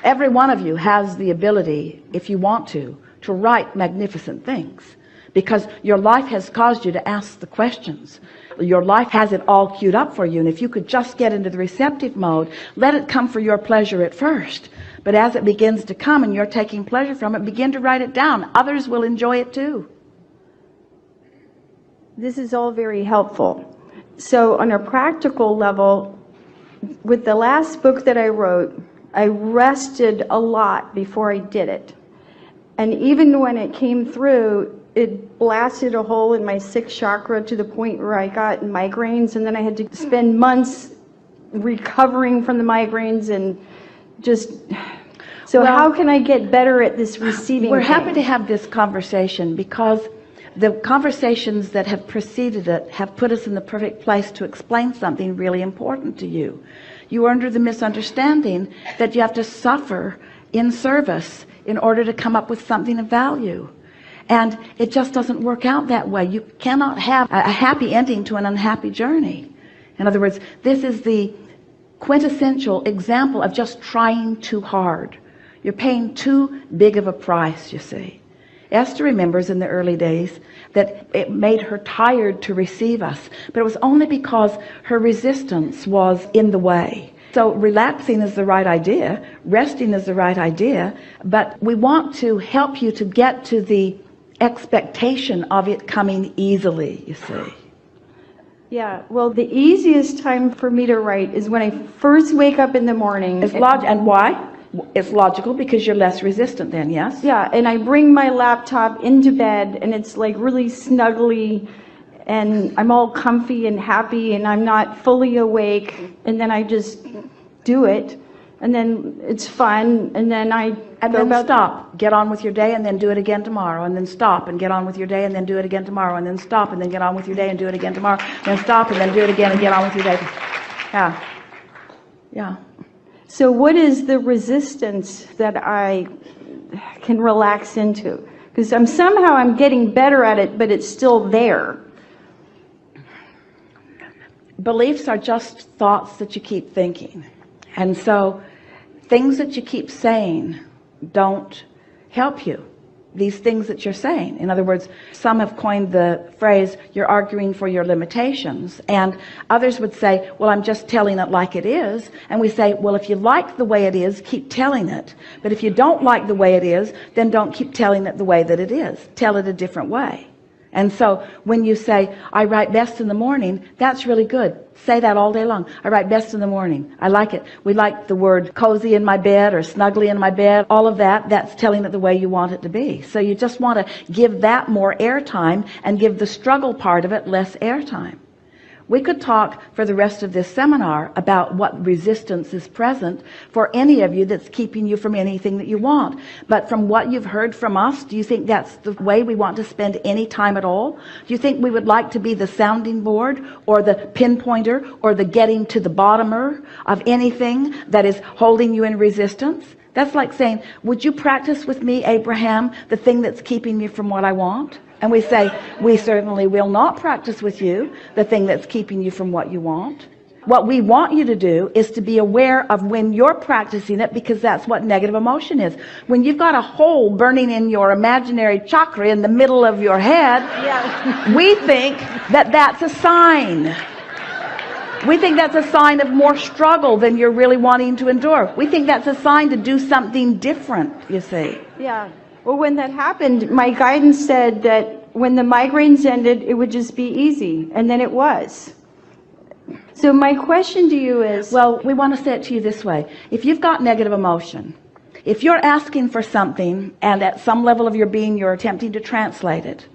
Every one of you has the ability, if you want to write magnificent things, because your life has caused you to ask the questions. Your life has it all queued up for you, and if you could just get into the receptive mode, let it come for your pleasure at first, but as it begins to come and you're taking pleasure from it, begin to write it down. Others will enjoy it too. This is all very helpful. So on a practical level, with the last book that I wrote, I rested a lot before I did it. And even when it came through, it blasted a hole in my sixth chakra to the point where I got migraines, and then I had to spend months recovering from the migraines and just... So well, how can I get better at this receiving We're thing? happy to have this conversation because the conversations that have preceded it have put us in the perfect place to explain something really important to you. You are under the misunderstanding that you have to suffer in service in order to come up with something of value. And it just doesn't work out that way. You cannot have a happy ending to an unhappy journey. In other words, this is the quintessential example of just trying too hard. You're paying too big of a price, you see. Esther remembers in the early days that it made her tired to receive us, but it was only because her resistance was in the way. So relaxing is the right idea, resting is the right idea, but we want to help you to get to the expectation of it coming easily, you see. Yeah, well, the easiest time for me to write is when I first wake up in the morning. And why? It's logical because you're less resistant then, yes? Yeah, and I bring my laptop into bed and it's like really snuggly and I'm all comfy and happy and I'm not fully awake, and then I just do it and then it's fun, and then stop, get on with your day, and then do it again tomorrow, and then stop and get on with your day, and then do it again tomorrow, and then stop and then get on with your day and do it again tomorrow, then stop and then do it again and get on with your day. Yeah. So what is the resistance that I can relax into? Because I'm getting better at it, but it's still there. Beliefs are just thoughts that you keep thinking. And so things that you keep saying don't help you. These things that you're saying. In other words, some have coined the phrase, you're arguing for your limitations. And others would say, well, I'm just telling it like it is. And we say, well, if you like the way it is, keep telling it. But if you don't like the way it is, then don't keep telling it the way that it is. Tell it a different way. And so when you say, I write best in the morning, that's really good. Say that all day long. I write best in the morning. I like it. We like the word cozy in my bed or snuggly in my bed. All of that, that's telling it the way you want it to be. So you just want to give that more airtime and give the struggle part of it less airtime. We could talk for the rest of this seminar about what resistance is present for any of you that's keeping you from anything that you want. But from what you've heard from us, do you think that's the way we want to spend any time at all? Do you think we would like to be the sounding board or the pinpointer or the getting to the bottomer of anything that is holding you in resistance? That's like saying, would you practice with me, Abraham, the thing that's keeping me from what I want? And we say, we certainly will not practice with you the thing that's keeping you from what you want. What we want you to do is to be aware of when you're practicing it, because that's what negative emotion is. When you've got a hole burning in your imaginary chakra in the middle of your head, we think that that's a sign. We think that's a sign of more struggle than you're really wanting to endure. We think that's a sign to do something different, you see. Yeah. Well, when that happened, my guidance said that when the migraines ended, it would just be easy. And then it was. So my question to you is... Well, we want to say it to you this way. If you've got negative emotion, if you're asking for something, and at some level of your being, you're attempting to translate it,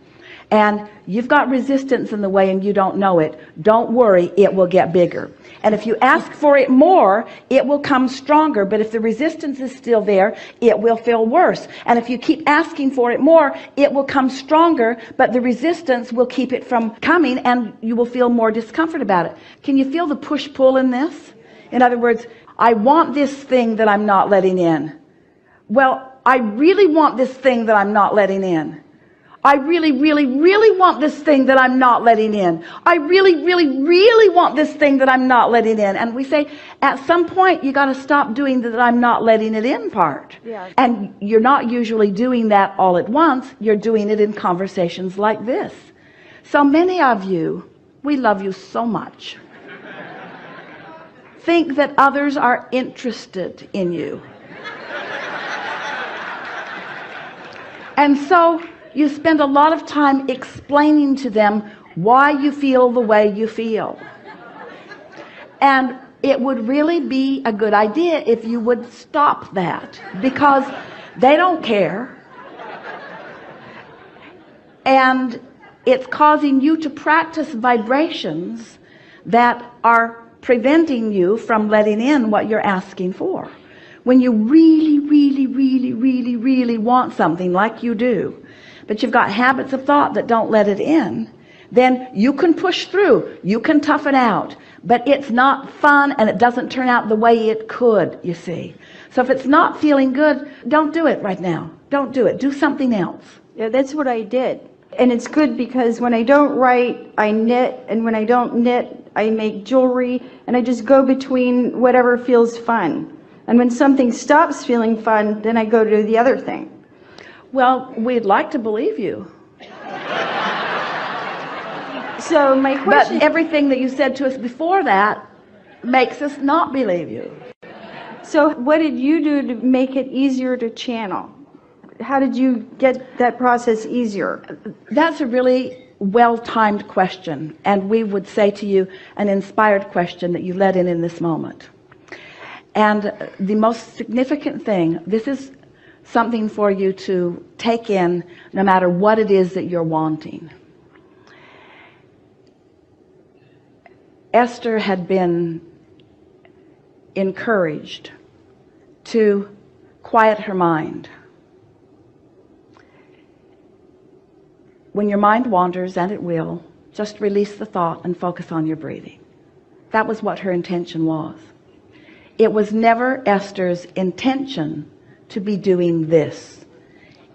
and you've got resistance in the way and you don't know it, don't worry, it will get bigger. And if you ask for it more, it will come stronger. But if the resistance is still there, it will feel worse. And if you keep asking for it more, it will come stronger, but the resistance will keep it from coming and you will feel more discomfort about it. Can you feel the push-pull in this? In other words, I want this thing that I'm not letting in. Well, I really want this thing that I'm not letting in. I really, really, really want this thing that I'm not letting in. I really, really, really want this thing that I'm not letting in. And we say, at some point, you got to stop doing the that I'm not letting it in part. Yeah. And you're not usually doing that all at once. You're doing it in conversations like this. So many of you, we love you so much, think that others are interested in you. And so you spend a lot of time explaining to them why you feel the way you feel. And it would really be a good idea if you would stop that, because they don't care. And it's causing you to practice vibrations that are preventing you from letting in what you're asking for. When you really, really, really, really, really want something like you do, but you've got habits of thought that don't let it in, then you can push through, you can tough it out, but it's not fun and it doesn't turn out the way it could, you see. So if it's not feeling good, don't do it right now. Don't do it. Do something else. Yeah, that's what I did. And it's good because when I don't write, I knit, and when I don't knit, I make jewelry, and I just go between whatever feels fun. And when something stops feeling fun, then I go to the other thing. Well, we'd like to believe you. So my question... But everything that you said to us before that makes us not believe you. So what did you do to make it easier to channel? How did you get that process easier? That's a really well-timed question, and we would say to you an inspired question that you let in this moment. And the most significant thing, this is something for you to take in no matter what it is that you're wanting. Esther had been encouraged to quiet her mind. When your mind wanders, and it will, just release the thought and focus on your breathing. That was what her intention was. It was never Esther's intention to be doing this.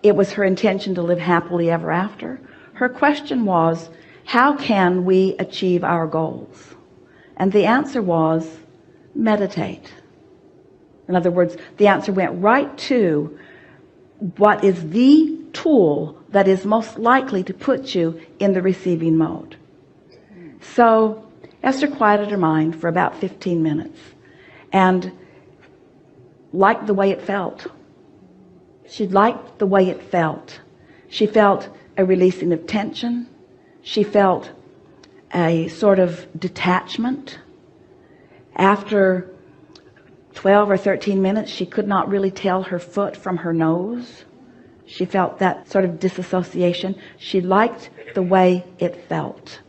It was her intention to live happily ever after. Her question was, how can we achieve our goals? And the answer was, meditate. In other words, the answer went right to what is the tool that is most likely to put you in the receiving mode. So Esther quieted her mind for about 15 minutes and liked the way it felt. She liked the way it felt. She felt a releasing of tension. She felt a sort of detachment. After 12 or 13 minutes, she could not really tell her foot from her nose. She felt that sort of disassociation. She liked the way it felt.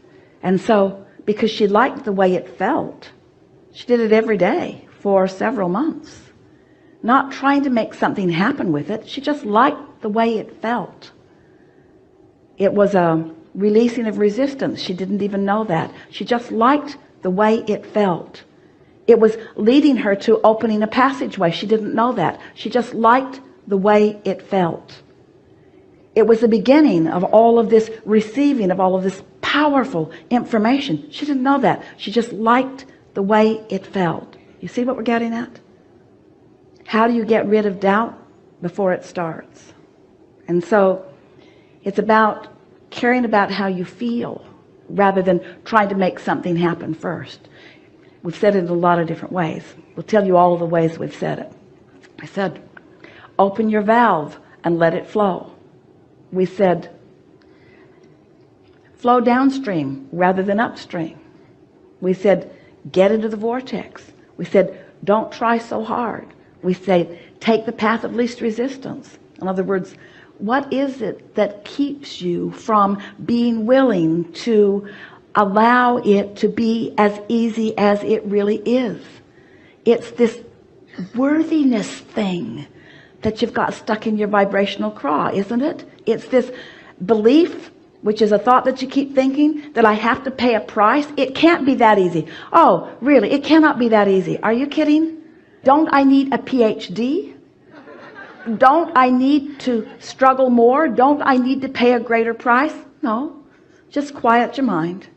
And so, because she liked the way it felt, she did it every day for several months. Not trying to make something happen with it. She just liked the way it felt. It was a releasing of resistance. She didn't even know that. She just liked the way it felt. It was leading her to opening a passageway. She didn't know that. She just liked the way it felt. It was the beginning of all of this receiving of all of this powerful information. She didn't know that. She just liked the way it felt. You see what we're getting at? How do you get rid of doubt before it starts? And so it's about caring about how you feel rather than trying to make something happen first. We've said it in a lot of different ways. We'll tell you all of the ways we've said it. I said, open your valve and let it flow. We said, flow downstream rather than upstream. We said, get into the vortex. We said, don't try so hard. We say, take the path of least resistance. In other words, what is it that keeps you from being willing to allow it to be as easy as it really is? It's this worthiness thing that you've got stuck in your vibrational craw, isn't it? It's this belief, which is a thought that you keep thinking, that I have to pay a price. It can't be that easy. Oh, really? It cannot be that easy. Are you kidding? Don't I need a PhD? don't I need to struggle more? Don't I need to pay a greater price? No, just quiet your mind.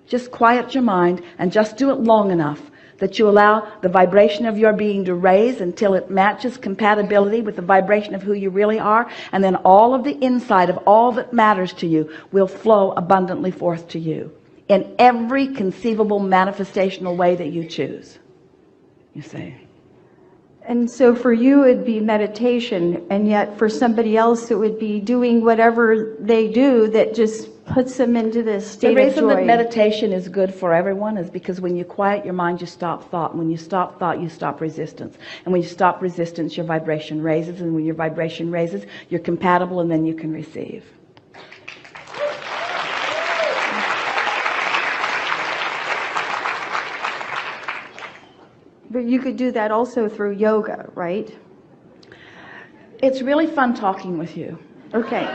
Just quiet your mind and just do it long enough that you allow the vibration of your being to raise until it matches compatibility with the vibration of who you really are, and then all of the inside of all that matters to you will flow abundantly forth to you in every conceivable manifestational way that you choose. You see. And so for you it'd be meditation, and yet for somebody else it would be doing whatever they do that just puts them into this state of joy. The reason that meditation is good for everyone is because when you quiet your mind, you stop thought. And when you stop thought, you stop resistance. And when you stop resistance, your vibration raises. And when your vibration raises, you're compatible, and then you can receive. But you could do that also through yoga, right? It's really fun talking with you. Okay.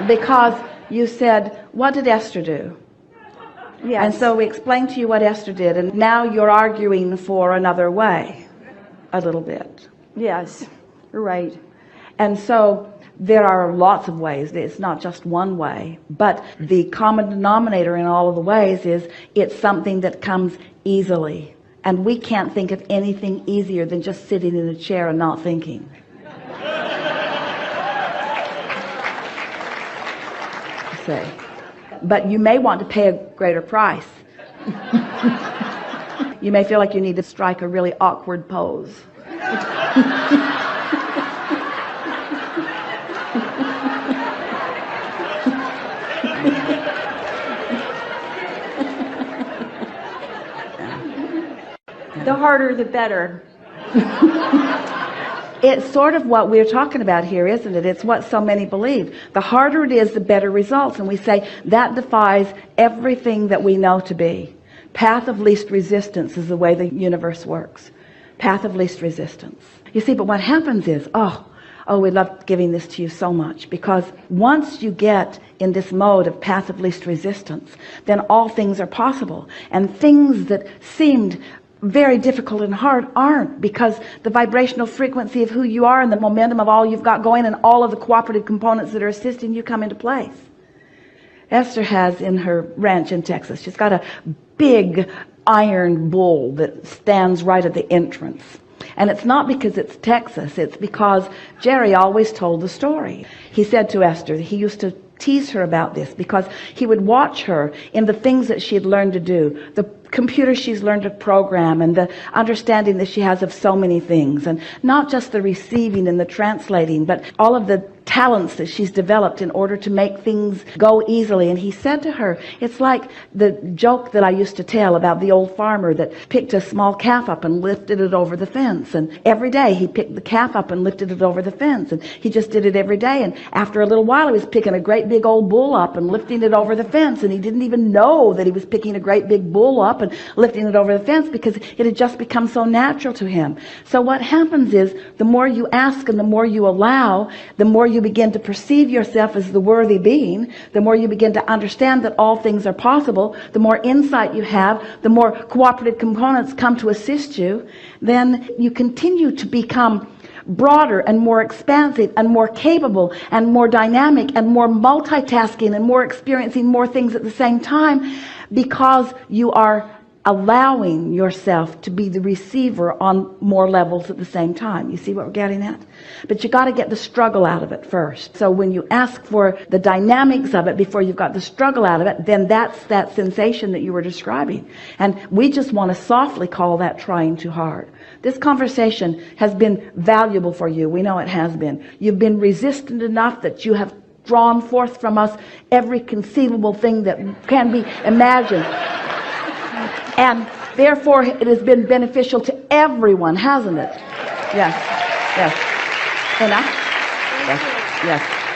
Because you said, what did Esther do? Yes. And so we explained to you what Esther did, and now you're arguing for another way a little bit. Yes, you're right. And so there are lots of ways. It's not just one way, but the common denominator in all of the ways is it's something that comes easily. And we can't think of anything easier than just sitting in a chair and not thinking. Say. But you may want to pay a greater price. You may feel like you need to strike a really awkward pose. The harder the better. It's sort of what we're talking about here, isn't it? It's what so many believe. The harder it is, the better results. And we say that defies everything that we know to be. Path of least resistance is the way the universe works. Path of least resistance. You see, but what happens is, oh, we love giving this to you so much, because once you get in this mode of path of least resistance, then all things are possible. And things that seemed very difficult and hard aren't, because the vibrational frequency of who you are and the momentum of all you've got going and all of the cooperative components that are assisting you come into place. Esther has in her ranch in Texas, she's got a big iron bull that stands right at the entrance. And it's not because it's Texas, it's because Jerry always told the story. He said to Esther that he used to tease her about this because he would watch her in the things that she had learned to do, the computer she's learned to program, and the understanding that she has of so many things, and not just the receiving and the translating, but all of the talents that she's developed in order to make things go easily. And he said to her, it's like the joke that I used to tell about the old farmer that picked a small calf up and lifted it over the fence, and every day he picked the calf up and lifted it over the fence, and he just did it every day, and after a little while he was picking a great big old bull up and lifting it over the fence, and he didn't even know that he was picking a great big bull up and lifting it over the fence because it had just become so natural to him. So what happens is, the more you ask and the more you allow, the more you begin to perceive yourself as the worthy being, the more you begin to understand that all things are possible, the more insight you have, the more cooperative components come to assist you, then you continue to become broader and more expansive and more capable and more dynamic and more multitasking and more experiencing more things at the same time, because you are allowing yourself to be the receiver on more levels at the same time. You see what we're getting at? But you got to get the struggle out of it first. So when you ask for the dynamics of it before you've got the struggle out of it, then that's that sensation that you were describing. And we just want to softly call that trying too hard. This conversation has been valuable for you. We know it has been. You've been resistant enough that you have drawn forth from us every conceivable thing that can be imagined. And therefore it has been beneficial to everyone, hasn't it? Yes. Yes. Enough? Yes. Yes.